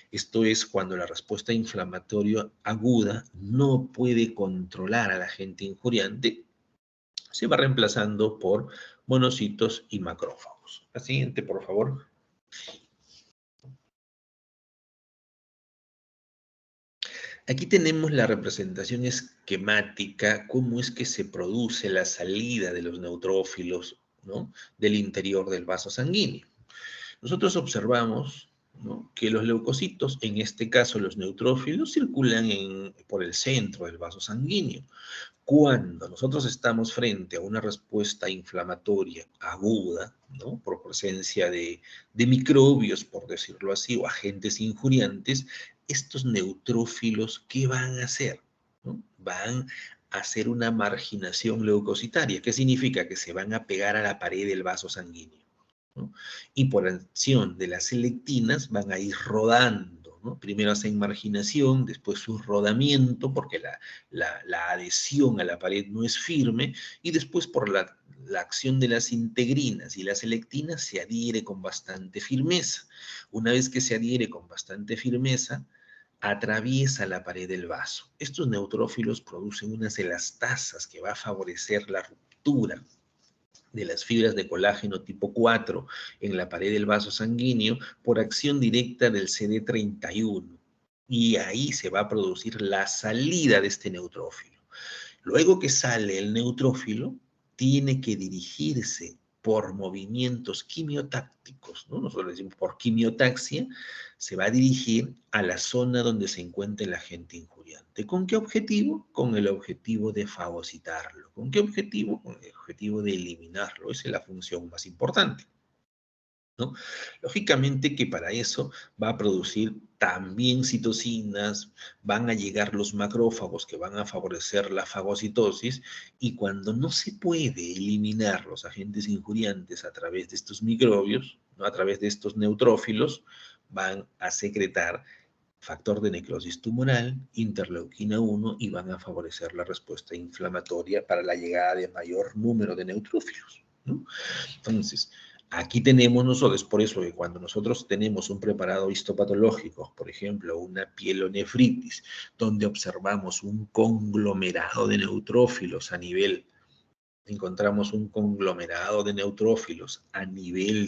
Esto es cuando la respuesta inflamatoria aguda no puede controlar al agente injuriante, se va reemplazando por monocitos y macrófagos. La siguiente, por favor. Aquí tenemos la representación esquemática, cómo es que se produce la salida de los neutrófilos, ¿no? Del interior del vaso sanguíneo. Nosotros observamos, ¿no?, que los leucocitos, en este caso los neutrófilos, circulan por el centro del vaso sanguíneo. Cuando nosotros estamos frente a una respuesta inflamatoria aguda, ¿no?, por presencia de microbios, por decirlo así, o agentes injuriantes, estos neutrófilos, ¿qué van a hacer? ¿No? Van a hacer una marginación leucocitaria. ¿Qué significa? Que se van a pegar a la pared del vaso sanguíneo, ¿no? Y por acción de las selectinas van a ir rodando, ¿no? Primero hacen marginación, después su rodamiento, porque la adhesión a la pared no es firme, y después por la acción de las integrinas y las selectinas se adhiere con bastante firmeza. Una vez que se adhiere con bastante firmeza, atraviesa la pared del vaso. Estos neutrófilos producen unas elastasas que va a favorecer la ruptura de las fibras de colágeno tipo 4 en la pared del vaso sanguíneo por acción directa del CD31. Y ahí se va a producir la salida de este neutrófilo. Luego que sale el neutrófilo, tiene que dirigirse por movimientos quimiotácticos, ¿no? Nosotros decimos por quimiotaxia, se va a dirigir a la zona donde se encuentra el agente injuriante. ¿Con qué objetivo? Con el objetivo de fagocitarlo. ¿Con qué objetivo? Con el objetivo de eliminarlo. Esa es la función más importante, ¿no? Lógicamente que para eso va a producir también citocinas, van a llegar los macrófagos que van a favorecer la fagocitosis, y cuando no se puede eliminar los agentes injuriantes a través de estos microbios, ¿no?, a través de estos neutrófilos, van a secretar factor de necrosis tumoral, interleuquina 1, y van a favorecer la respuesta inflamatoria para la llegada de mayor número de neutrófilos, ¿no? Entonces, aquí tenemos nosotros, por eso que cuando nosotros tenemos un preparado histopatológico, por ejemplo, una pielonefritis, donde observamos un conglomerado de neutrófilos encontramos un conglomerado de neutrófilos a nivel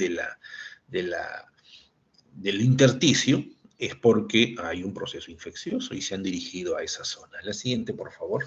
del intersticio, es porque hay un proceso infeccioso y se han dirigido a esa zona. La siguiente, por favor.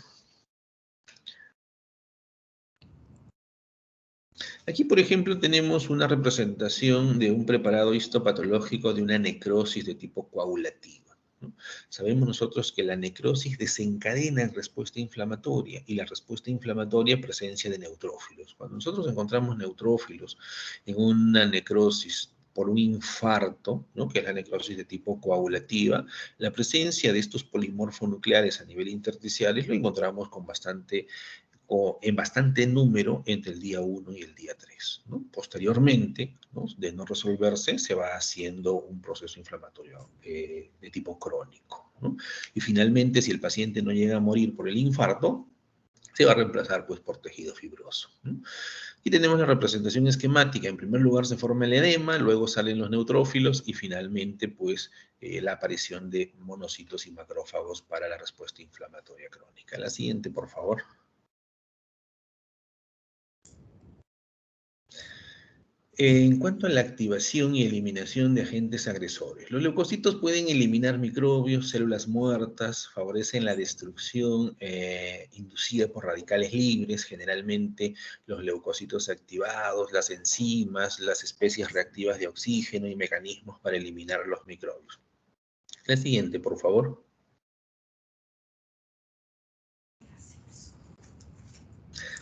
Aquí, por ejemplo, tenemos una representación de un preparado histopatológico de una necrosis de tipo coagulativa, ¿no? Sabemos nosotros que la necrosis desencadena en respuesta inflamatoria, y la respuesta inflamatoria presencia de neutrófilos. Cuando nosotros encontramos neutrófilos en una necrosis por un infarto, ¿no?, que es la necrosis de tipo coagulativa, la presencia de estos polimorfonucleares a nivel intersticiales lo encontramos con bastante o en bastante número entre el día 1 y el día 3, ¿no? Posteriormente, ¿no?, de no resolverse, se va haciendo un proceso inflamatorio de tipo crónico, ¿no? Y finalmente, si el paciente no llega a morir por el infarto, se va a reemplazar pues por tejido fibroso, ¿no? Y tenemos la representación esquemática. En primer lugar se forma el edema, luego salen los neutrófilos y finalmente pues la aparición de monocitos y macrófagos para la respuesta inflamatoria crónica. La siguiente, por favor. En cuanto a la activación y eliminación de agentes agresores, los leucocitos pueden eliminar microbios, células muertas, favorecen la destrucción inducida por radicales libres, generalmente los leucocitos activados, las enzimas, las especies reactivas de oxígeno y mecanismos para eliminar los microbios. La siguiente, por favor.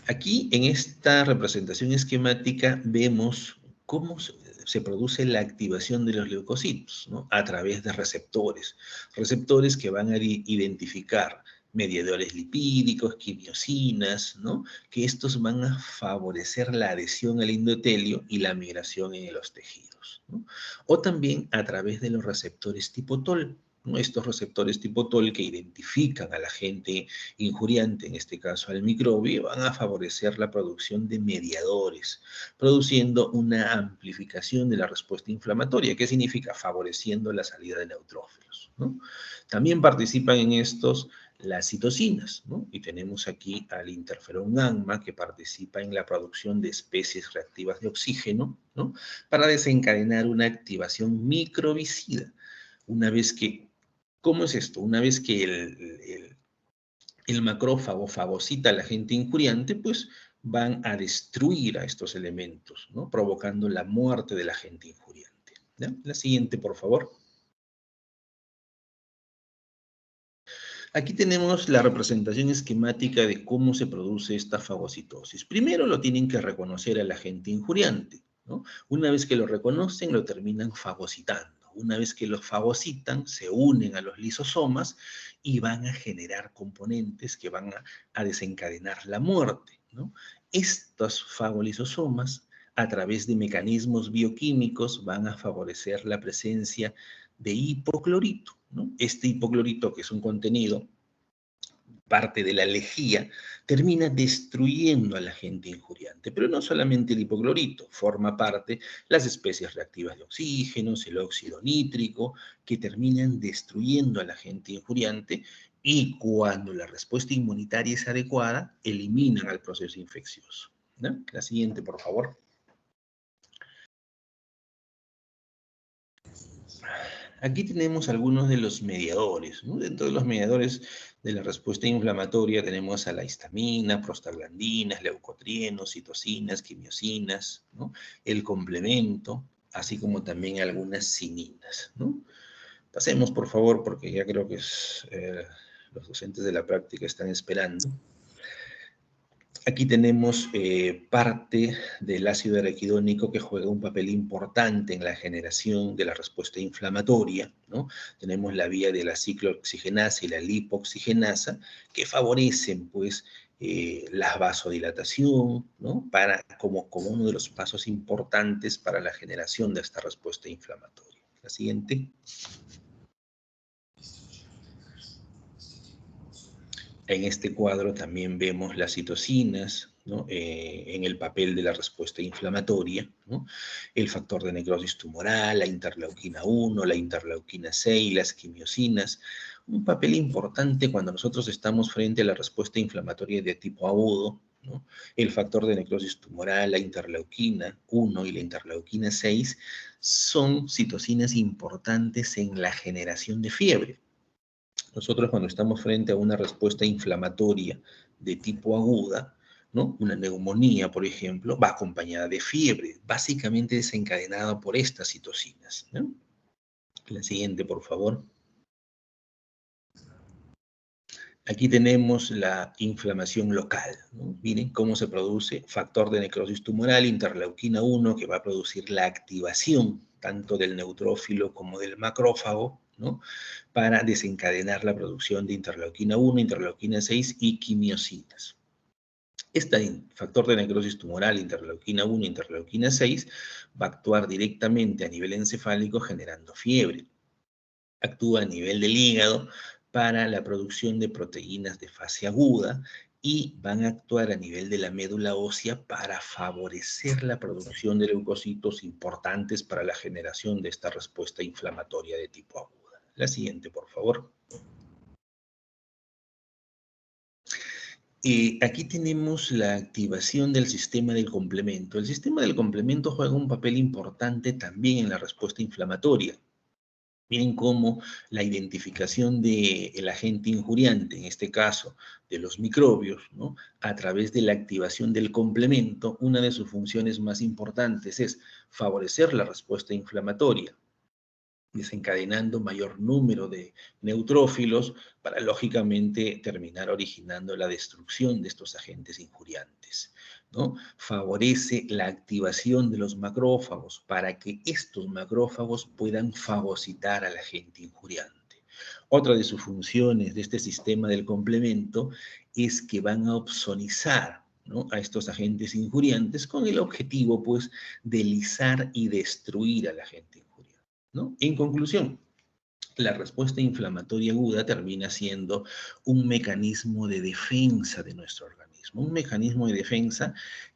Aquí, en esta representación esquemática, vemos cómo se produce la activación de los leucocitos, ¿no?, a través de receptores. Receptores que van a identificar mediadores lipídicos, quimiosinas, ¿no?, que estos van a favorecer la adhesión al endotelio y la migración en los tejidos, ¿no? O también a través de los receptores tipo TOL, ¿no? Estos receptores tipo TOL que identifican al agente injuriante, en este caso al microbio, van a favorecer la producción de mediadores, produciendo una amplificación de la respuesta inflamatoria. ¿Qué significa? Favoreciendo la salida de neutrófilos, ¿no? También participan en estos las citocinas, ¿no? Y tenemos aquí al interferón gamma que participa en la producción de especies reactivas de oxígeno, ¿no?, para desencadenar una activación microbicida. Una vez que, ¿cómo es esto? Una vez que el macrófago fagocita al agente injuriante, pues van a destruir a estos elementos, ¿no?, provocando la muerte del agente injuriante, ¿ya? La siguiente, por favor. Aquí tenemos la representación esquemática de cómo se produce esta fagocitosis. Primero lo tienen que reconocer al agente injuriante, ¿no? Una vez que lo reconocen, lo terminan fagocitando. Una vez que los fagocitan, se unen a los lisosomas y van a generar componentes que van a desencadenar la muerte, ¿no? Estos fagolisosomas, a través de mecanismos bioquímicos, van a favorecer la presencia de hipoclorito, ¿no? Este hipoclorito, que es un contenido, parte de la lejía, termina destruyendo al agente injuriante. Pero no solamente el hipoclorito, forma parte las especies reactivas de oxígeno, el óxido nítrico, que terminan destruyendo al agente injuriante y cuando la respuesta inmunitaria es adecuada, eliminan al proceso infeccioso, ¿no? La siguiente, por favor. Aquí tenemos algunos de los mediadores, ¿no? Dentro de los mediadores de la respuesta inflamatoria tenemos a la histamina, prostaglandinas, leucotrienos, citocinas, quimiosinas, ¿no?, el complemento, así como también algunas cininas, ¿no? Pasemos, por favor, porque ya creo que los docentes de la práctica están esperando. Aquí tenemos parte del ácido araquidónico que juega un papel importante en la generación de la respuesta inflamatoria, ¿no? Tenemos la vía de la ciclooxigenasa y la lipoxigenasa que favorecen, pues, la vasodilatación, ¿no?, como uno de los pasos importantes para la generación de esta respuesta inflamatoria. La siguiente. En este cuadro también vemos las citocinas, ¿no?, en el papel de la respuesta inflamatoria, ¿no?, el factor de necrosis tumoral, la interleuquina 1, la interleuquina 6, las quimiosinas, un papel importante cuando nosotros estamos frente a la respuesta inflamatoria de tipo agudo, ¿no? El factor de necrosis tumoral, la interleuquina 1 y la interleuquina 6 son citocinas importantes en la generación de fiebre. Nosotros cuando estamos frente a una respuesta inflamatoria de tipo aguda, ¿no?, una neumonía, por ejemplo, va acompañada de fiebre, básicamente desencadenada por estas citocinas, ¿no? La siguiente, por favor. Aquí tenemos la inflamación local, ¿no? Miren cómo se produce factor de necrosis tumoral, interleuquina 1, que va a producir la activación tanto del neutrófilo como del macrófago, ¿no?, para desencadenar la producción de interleuquina 1, interleuquina 6 y quimiosinas. Este factor de necrosis tumoral, interleuquina 1, interleuquina 6, va a actuar directamente a nivel encefálico generando fiebre. Actúa a nivel del hígado para la producción de proteínas de fase aguda y van a actuar a nivel de la médula ósea para favorecer la producción de leucocitos importantes para la generación de esta respuesta inflamatoria de tipo aguda. La siguiente, por favor. Aquí tenemos la activación del sistema del complemento. El sistema del complemento juega un papel importante también en la respuesta inflamatoria, bien como la identificación del agente injuriante, en este caso de los microbios, ¿no? A través de la activación del complemento, una de sus funciones más importantes es favorecer la respuesta inflamatoria, desencadenando mayor número de neutrófilos para, lógicamente, terminar originando la destrucción de estos agentes injuriantes, ¿no? Favorece la activación de los macrófagos para que estos macrófagos puedan fagocitar al agente injuriante. Otra de sus funciones de este sistema del complemento es que van a opsonizar, ¿no?, a estos agentes injuriantes con el objetivo, pues, de lisar y destruir al agente injuriante, ¿no? En conclusión, la respuesta inflamatoria aguda termina siendo un mecanismo de defensa de nuestro organismo, un mecanismo de defensa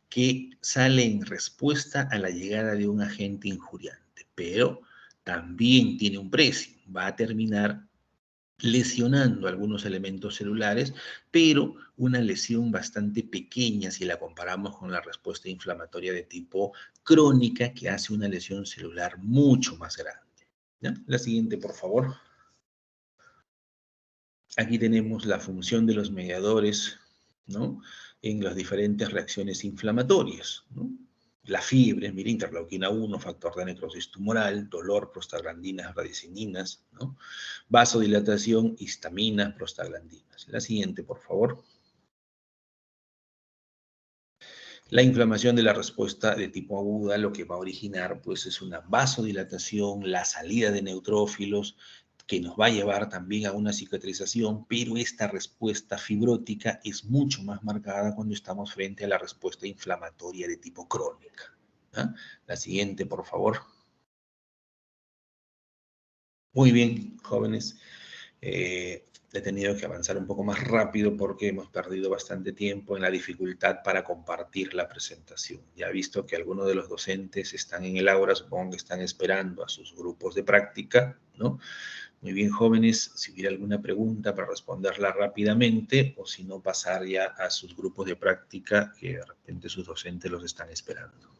que sale en respuesta a la llegada de un agente injuriante, pero también tiene un precio, va a terminar lesionando algunos elementos celulares, pero una lesión bastante pequeña si la comparamos con la respuesta inflamatoria de tipo crónica, que hace una lesión celular mucho más grande, ¿ya? La siguiente, por favor. Aquí tenemos la función de los mediadores, ¿no?, en las diferentes reacciones inflamatorias, ¿no? La fiebre, mira, interleuquina 1, factor de necrosis tumoral, dolor, prostaglandinas, radicininas, ¿no? Vasodilatación, histaminas, prostaglandinas. La siguiente, por favor. La inflamación de la respuesta de tipo aguda lo que va a originar, pues, es una vasodilatación, la salida de neutrófilos, que nos va a llevar también a una cicatrización, pero esta respuesta fibrótica es mucho más marcada cuando estamos frente a la respuesta inflamatoria de tipo crónica, ¿ah? La siguiente, por favor. Muy bien, jóvenes. He tenido que avanzar un poco más rápido porque hemos perdido bastante tiempo en la dificultad para compartir la presentación. Ya he visto que algunos de los docentes están en el aula, supongo que están esperando a sus grupos de práctica, ¿no? Muy bien, jóvenes, si hubiera alguna pregunta para responderla rápidamente, o si no, pasar ya a sus grupos de práctica, que de repente sus docentes los están esperando.